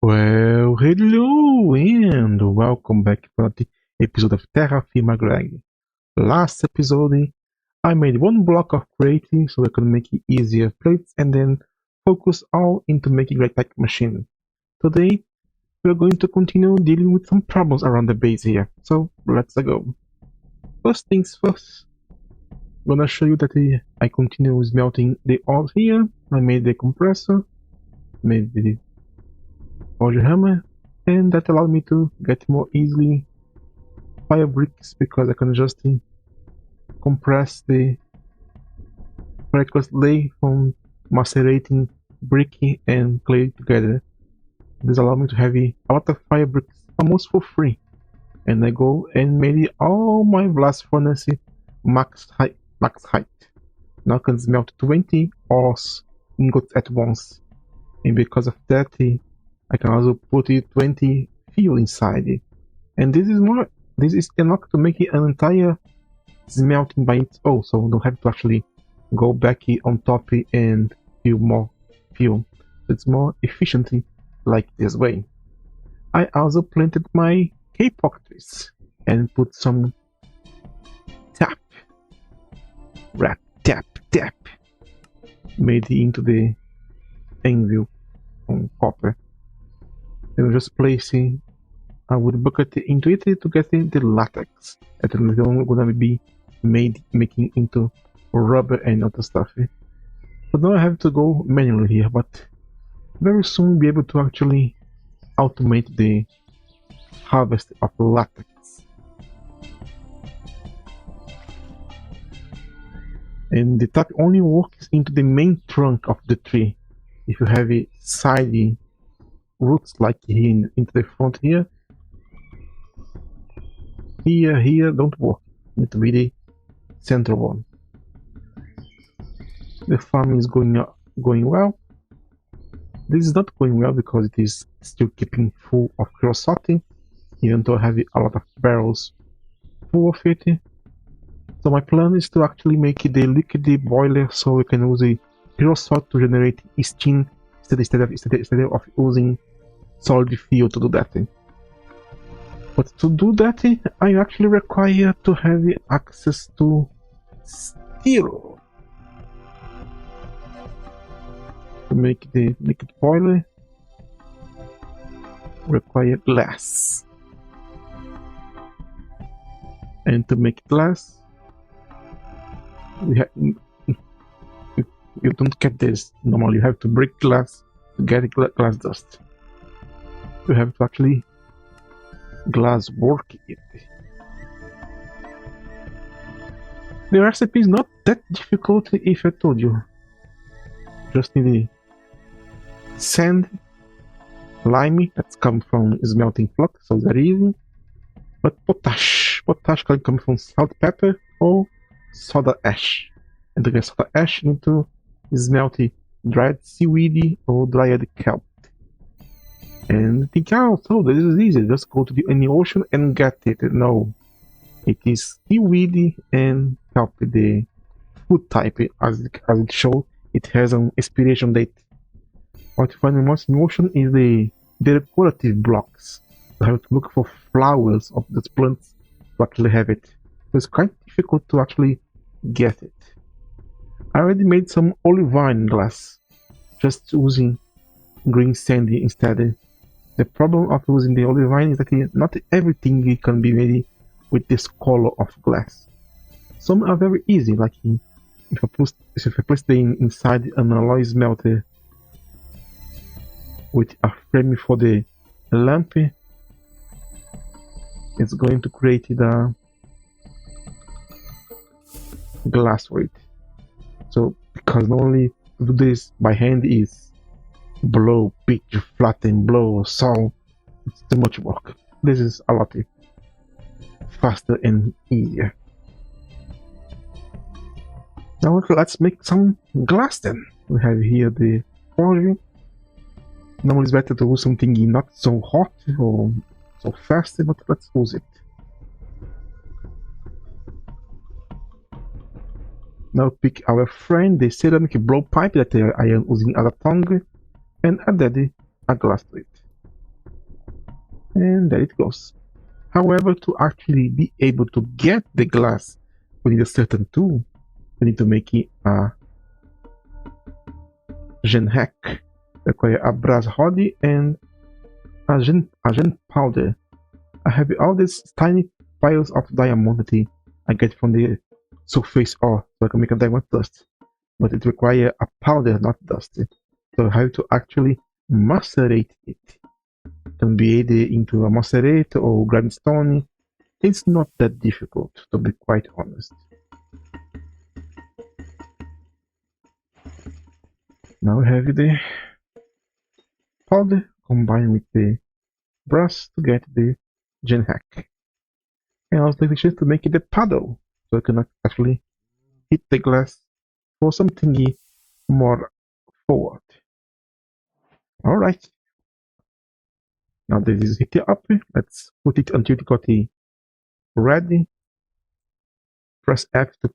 Well, hello and welcome back to another episode of Terrafirmagreg. Last episode, I made one block of creating so I can make it easier plates and then focus all into making gregtech machine. Today, we are going to continue dealing with some problems around the base here, so let's go. First things first, I'm gonna show you that I continue smelting the ores here. I made the compressor, made the forge hammer, and that allowed me to get more easily fire bricks because I can just compress the precious clay from macerating brick and clay together. This allowed me to have a lot of fire bricks almost for free. And I go and made all my blast furnace max height. Now I can smelt 20 ores ingots at once. And because of that, I can also put 20 fuel inside. And this is enough to make it an entire smelting by its own, so we don't have to actually go back on top and fill more fuel. It's more efficiently like this way. I also planted my K-pock trees and put some tap, wrap, tap, made into the anvil on copper. And just placing a wood bucket into it to get the latex that is gonna be making into rubber and other stuff. So now I have to go manually here, but very soon be able to actually automate the harvest of latex. And the tap only works into the main trunk of the tree. If you have a side roots like here into the front here don't work. It will be the central one. The farm is going well. This is not going well because it is still keeping full of creosote, even though I have a lot of barrels full of it. So my plan is to actually make the liquid boiler so we can use a creosote to generate steam instead of using solid fuel to do that. But to do that, I actually require to have access to steel. To make the liquid boiler, require glass. And to make glass, you don't get this normally. You have to break glass to get glass dust. You have to actually glass work it. The recipe is not that difficult if I told you. Just need sand, lime, that's come from smelting flux, so very easy. But potash can come from salt, pepper, or soda ash. And to get soda ash, you need to smelt dried seaweed or dried kelp. And think, oh, so this is easy, just go to the ocean and get it. No, it is seaweed and kelp, the food type, as it shows. It has an expiration date. What you find most in the ocean is the decorative blocks. You have to look for flowers of these plants to actually have it. So it's quite difficult to actually get it. I already made some olivine glass, just using green sandy instead. The problem of using the olivine is that not everything can be made with this color of glass. Some are very easy, like if I place them inside an alloy smelter with a frame for the lamp, it's going to create the glass for it. So because normally to do this by hand is blow, pitch, flatten, blow, so it's too much work. This is a lot faster and easier. Now let's make some glass then. We have here the forge. Normally it's better to use something not so hot or so fast, but let's use it. Now pick our friend, the ceramic blow pipe that I am using as a tongue, and add a glass to it. and there it goes. However, to actually be able to get the glass, we need a certain tool. We need to make it a gen hack. Require a brass rod and a gen powder. I have all these tiny piles of diamond that I get from the surface ore, so I can make a diamond dust. But it requires a powder, not dust. So I have to actually macerate it. It can be either into a macerate or grindstone. It's not that difficult, to be quite honest. Now we have the powder combined with the brass to get the gen hack. And also take the chance to make it a paddle, so I can actually hit the glass for something more forward. Alright. Now this is hit it up. Let's put it until it got it ready. Press F to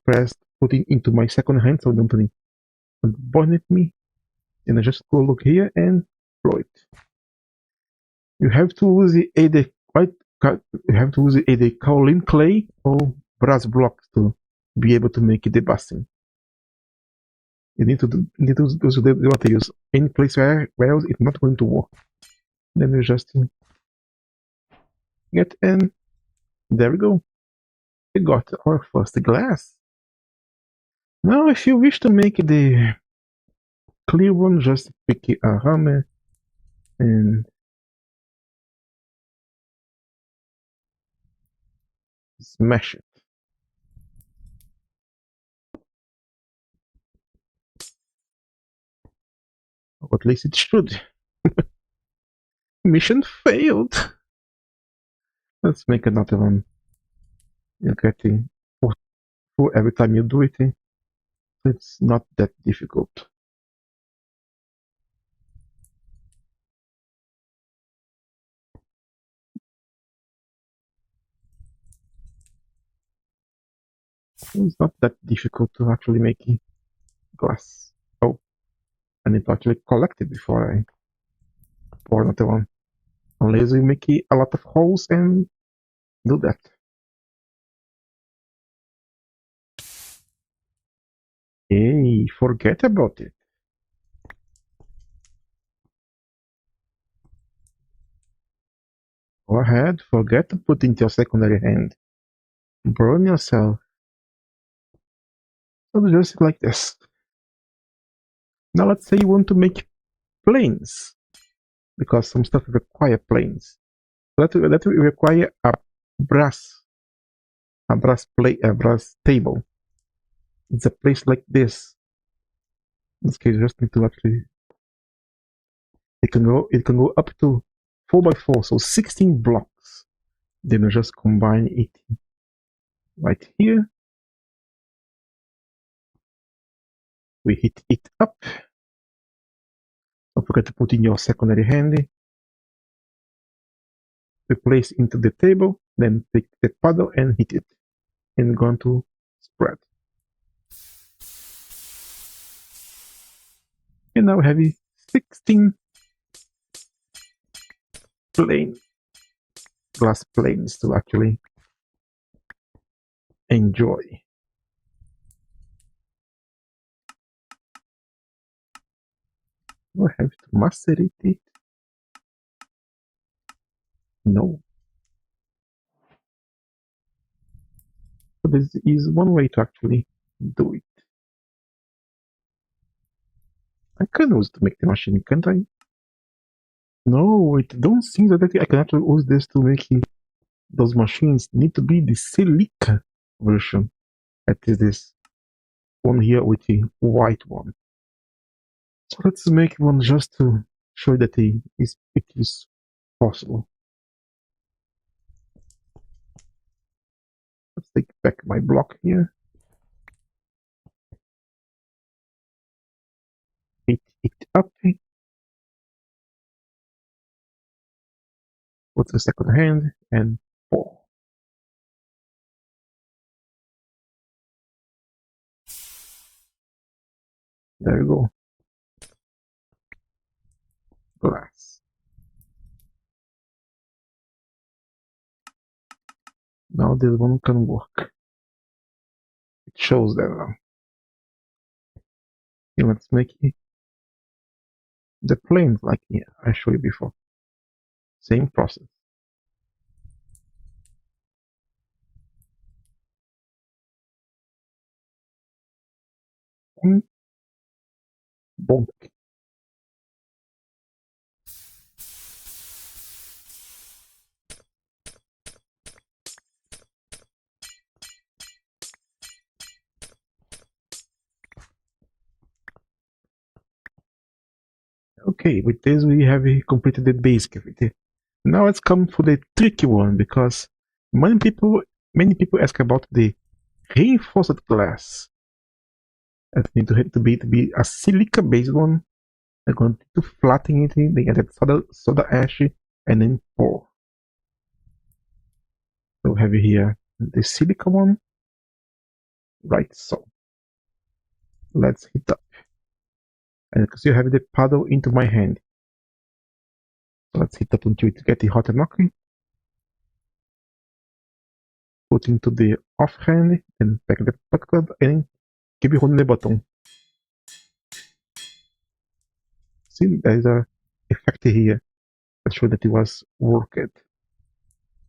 put it into my second hand so don't burn it me. And I just go look here and blow it. You have to use either kaolin clay or brass blocks to be able to make the busting. You need to use the materials. Any place where else it's not going to work. Then you just get in. There we go. We got our first glass. Now if you wish to make the clear one, just pick a hammer and smash it. Or at least it should. Mission failed. Let's make another one. You're getting for every time you do it. It's not that difficult. It's not that difficult to actually make glass. Oh, I need to actually collect it before I pour another one. Unless you make a lot of holes and do that. Hey, forget about it. Go ahead, forget to put into your secondary hand. Burn yourself. So just like this. Now let's say you want to make planes. Because some stuff require planes. That will require a brass table. It's a place like this. In this case, you just need to actually. It can go up to 4x4, so 16 blocks. Then you just combine it right here. We hit it up. Don't forget to put in your secondary hand. We place into the table, then take the paddle and hit it. And going to spread. And now we have 16 glass planes to actually enjoy. Do I have to macerate it? No. So this is one way to actually do it. I can use to make the machine, can't I? No, it don't seem that I can actually use this to make those machines. Need to be the silica version. That is this one here with the white one. So let's make one just to show that it is possible. Let's take back my block here. Hit it up. Put the second hand and pour. There you go. Glass. Now this one can work. It shows that now. Okay, let's make it the planes like I showed you before. Same process. And bonk. Okay, with this we have completed the basic of it. Now let's come to the tricky one, because many people ask about the reinforced glass. It needs to be a silica based one. I'm going to flatten it, then add soda ash, and then pour. So we have here the silica one. Right, so let's heat up. And you can see I have the paddle into my hand. So let's heat up until it gets hot enough. Put into the off hand and back the bucket and keep holding the button. See, there is a effect here that shows that it was worked.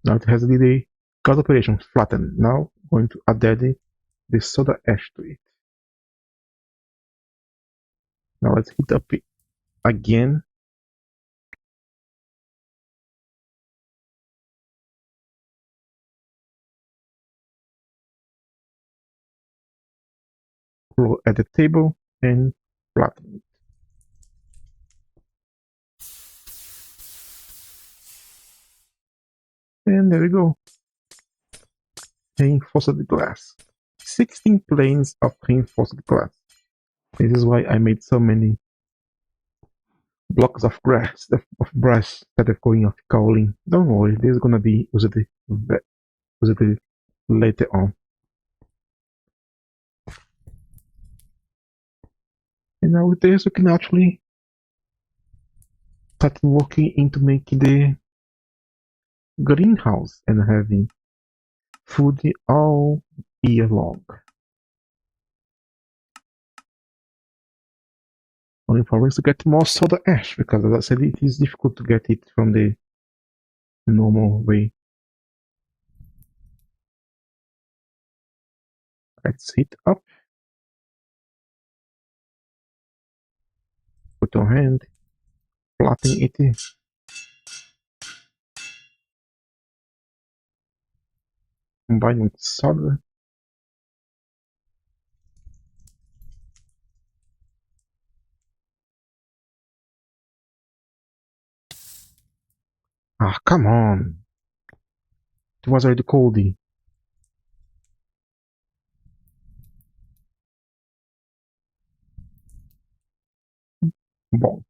Now it has the gas operation flattened. Now going to add the soda ash to it. Now let's heat up it again. Roll at the table and flatten it. And there we go. Reinforced glass. 16 planes of reinforced glass. This is why I made so many blocks of brass that are going off cowling. Don't worry, this is gonna be used later on. And now with this we can actually start working into making the greenhouse and having food all year long. Only problem is to get more soda ash, because as I said, it is difficult to get it from the normal way. Let's heat up. Put your hand, flatten it. Combine with soda. Ah, come on. It was already coldy. Bonk.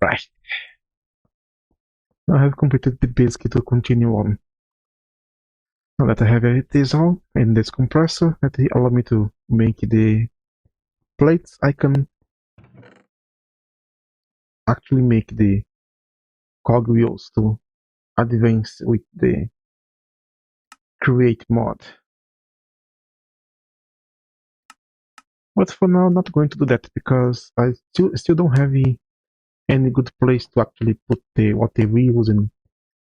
Right. Now I have completed the basic to continue on. Now that I have this on and this compressor that allow me to make the plates, I can actually make the cog wheels to advance with the create mod. But for now, I'm not going to do that, because I still don't have any good place to actually put the water wheels and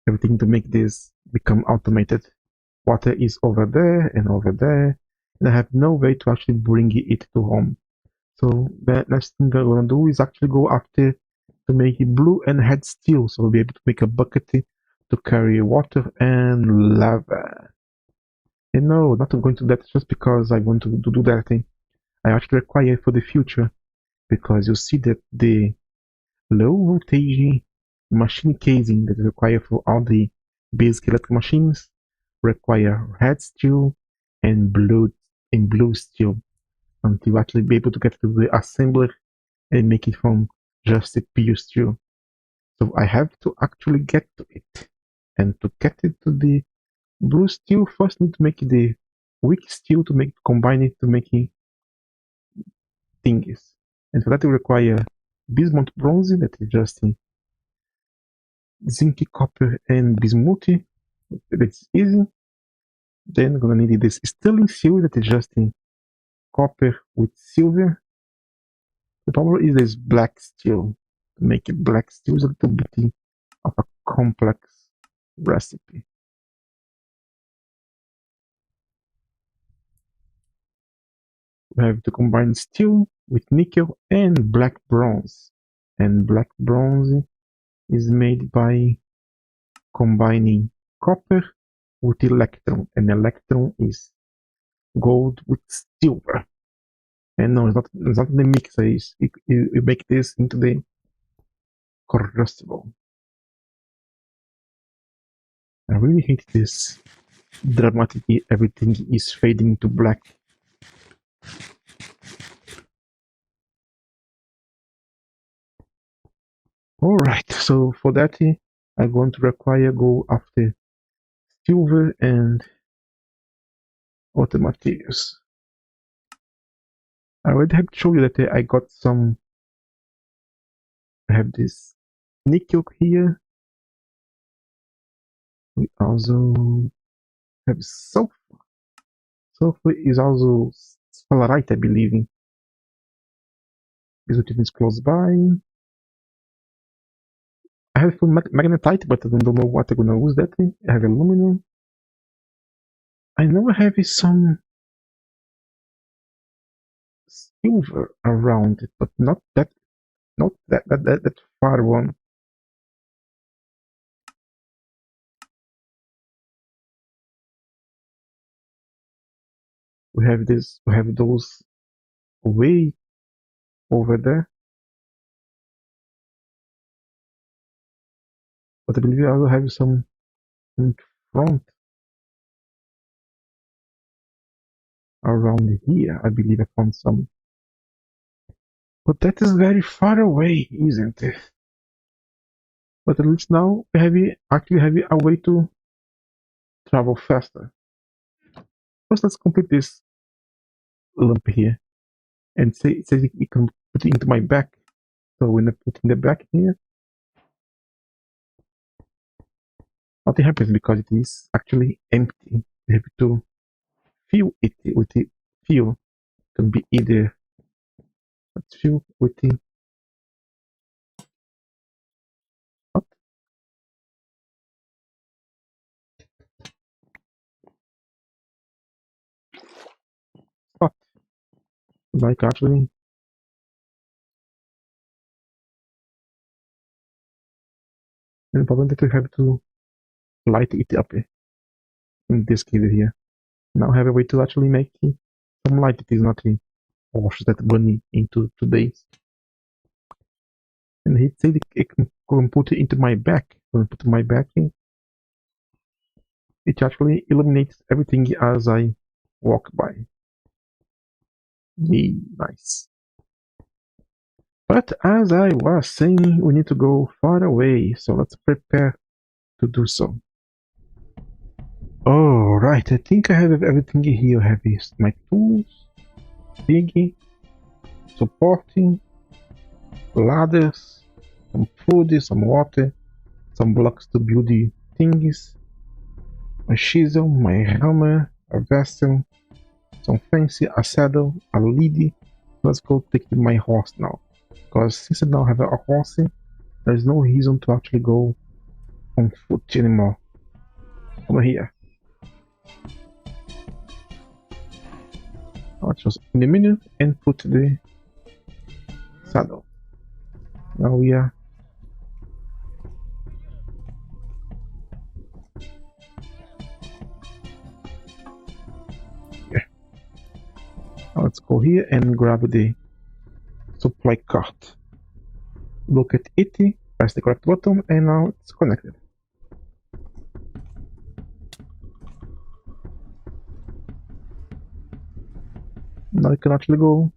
everything to make this become automated. Water is over there, and I have no way to actually bring it to home. So the next thing I'm gonna do is actually go after to make it blue and head steel, so we'll be able to make a bucket to carry water and lava. And no, not going to do that just because I want to do that thing. I actually require for the future, because you see that the low voltage machine casing that is required for all the basic electric machines require red steel and blue steel until actually be able to get to the assembler and make it from just the pure steel. So I have to actually get to it, and to get it to the Blue steel first need to make the weak steel to combine it to make things. And for that we require bismuth bronze, that is just zinc, copper, and bismuth. That's easy. Then we're gonna need this sterling steel, that is just copper with silver. The problem is this black steel. To make it black steel is a little bit of a complex recipe. We have to combine steel with nickel and black bronze. And black bronze is made by combining copper with electron, and electron is gold with silver. And no, it's not the mixer, you make this into the crucible. I really hate this dramatically everything is fading to black. Alright, so for that I'm going to require go after silver and other materials. I already have shown you that I got some. I have this nickel here. We also have sulfur. Sulfur is also sphalerite, I believe. This is close by. I have magnetite, but I don't know what I'm gonna use that. I have aluminum. I know I have some silver around it, but not that far one. We have those way over there. But I believe I also have some in front. Around here, I believe I found some. But that is very far away, isn't it? But at least now we actually have a way to travel faster. First, let's complete this lump here. And it says you can put it into my back. So when I put in the back here, nothing happens because it is actually empty. We have to fill it with the fuel. It can be either, let's fill with the, what? What? Like actually, and the problem that we have to light it up in this case here. Now I have a way to actually make some light that is not wash that bunny into 2 days. And he said I can put it into my back. When I put my back in, it actually illuminates everything as I walk by. Yay, nice. But as I was saying, we need to go far away, so let's prepare to do so. Alright, I think I have everything here. I have my tools, piggy, supporting, ladders, some food, some water, some blocks to build the things, my chisel, my hammer, a vessel, some fancy, a saddle, a lead. Let's go take my horse now, because since I now have a horse, there's no reason to actually go on foot anymore. Come here. Let's just in the menu and put the saddle. Now we are here. Now let's go here and grab the supply cart. Look at it, press the correct button, and now it's connected. Now you can actually go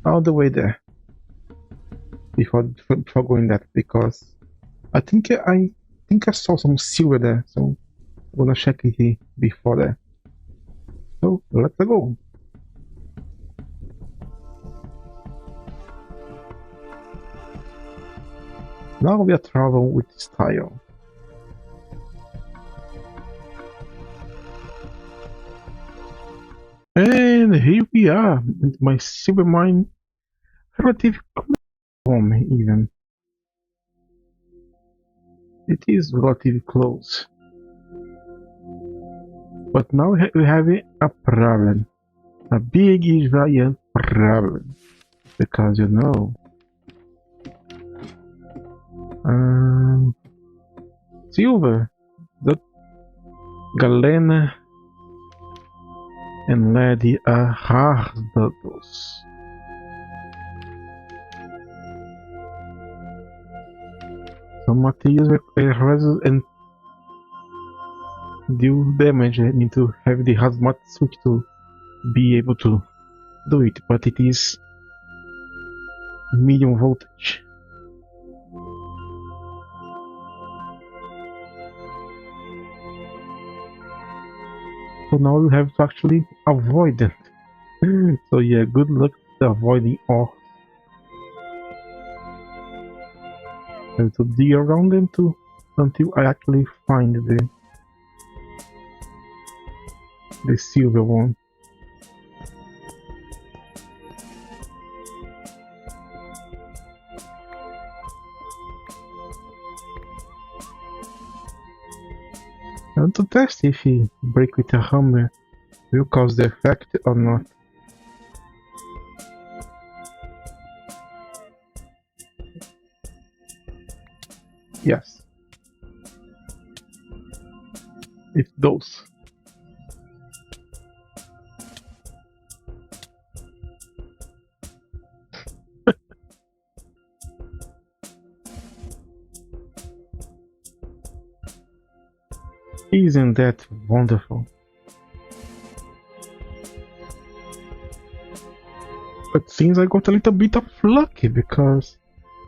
all the way there before going that, because I think I saw some silver there. So Gonna check it before that. So let's go. Now we are traveling with style. And here we are, my silver mine, relatively home even. It is relatively close. But now we have a problem. A big giant problem. Because you know, Silver, the Galena and Lady are hardados. Some materials require and deal damage. I need to have the hazmat suit to be able to do it, but it is medium voltage. So now you have to actually avoid it. So yeah, good luck avoiding ore. I have to dig around them too until I actually find the silver one. I want to test if he break with a hammer will cause the effect or not. Yes. It does. Isn't that wonderful? But since I got a little bit of lucky because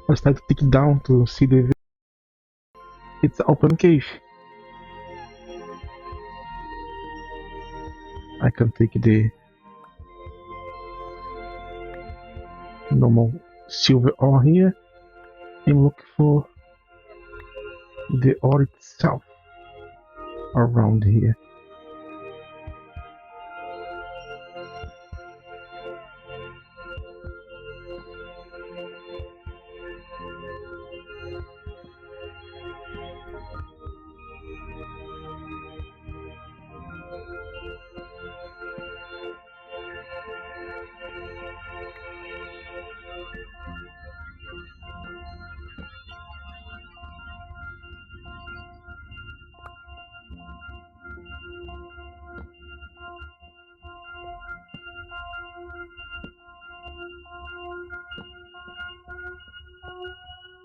I started to dig down to see the it's an open cave. I can take the normal silver ore here and look for the ore itself around here.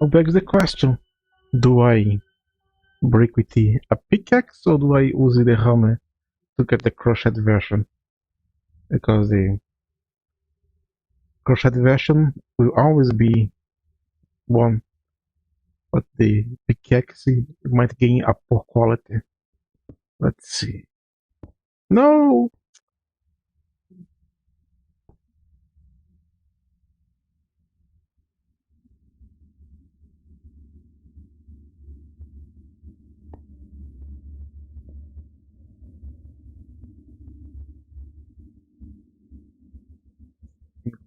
Now begs the question, do I break with a pickaxe or do I use the hammer to get the crochet version? Because the crochet version will always be one, but the pickaxe might gain a poor quality. Let's see. No!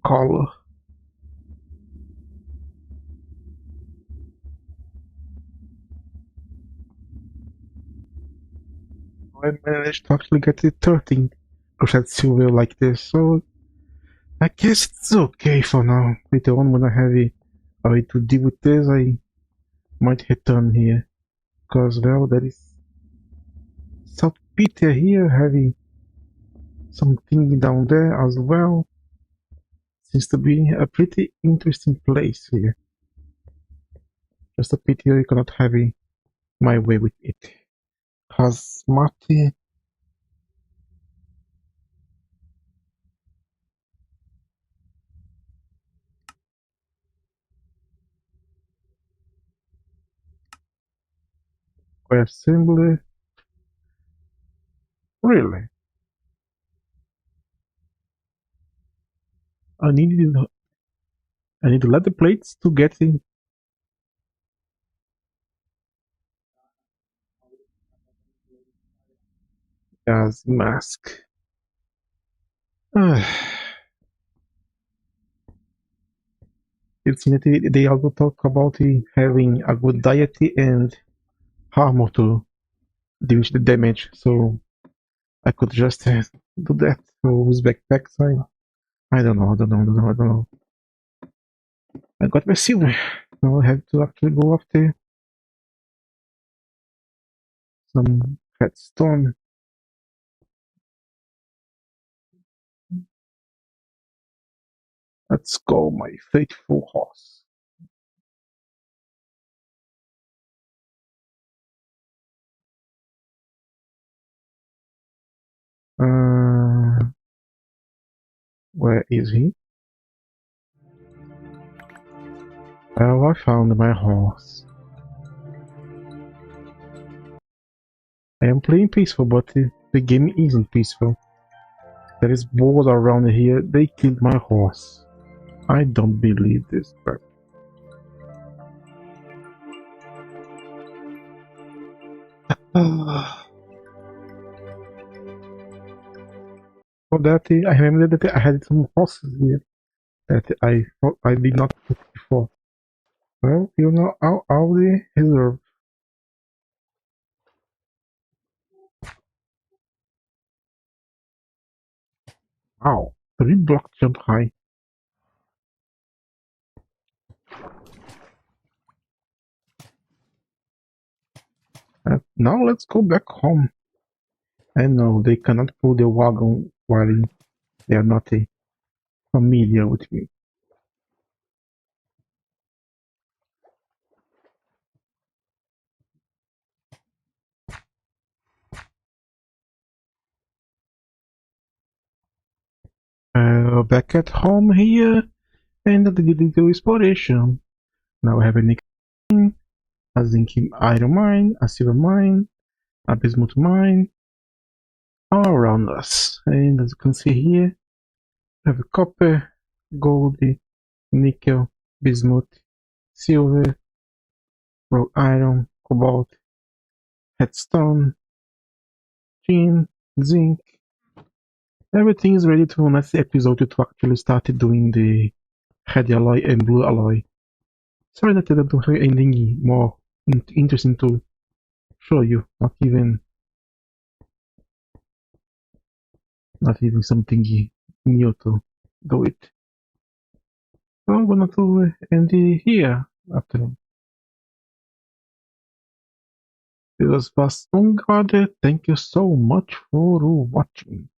Color. I managed to actually get the 13 crochet silver like this, so I guess it's okay for now. Later on when I have a way to deal with this, I might return here. Because well, there is saltpeter here, having something down there as well. Seems to be a pretty interesting place here. Just a pity I cannot have my way with it. Cause Marty. Assembly. Really? I need I need to let the plates to get in gas mask. It's they also talk about having a good diet and armor to diminish the damage. So I could just do that. So use backpacks. I don't know. I don't know. I don't know. I don't know. I got my silver. Now I have to actually go after some redstone. Let's go, my faithful horse. Where is he? Oh, I found my horse. I am playing peaceful, but the game isn't peaceful. There is boars around here. They killed my horse. I don't believe this crap. For that, I remember that I had some horses here that I thought I did not put before. Well, you know, all the reserve. Wow, 3 block jump high. Now let's go back home. I know they cannot pull the wagon while they are not familiar with me. Back at home here, and I did the exploration. Now I have a nickel, a zinc iron mine, a silver mine, a bismuth mine, all around us. And as you can see here, we have copper, gold, nickel, bismuth, silver, raw iron, cobalt, redstone, tin, zinc. Everything is ready to next episode to actually start doing the red alloy and blue alloy. Sorry that I don't have anything more interesting to show you. Not even something new to do it. So I'm gonna to end here after all. This was Fast on God. Thank you so much for watching.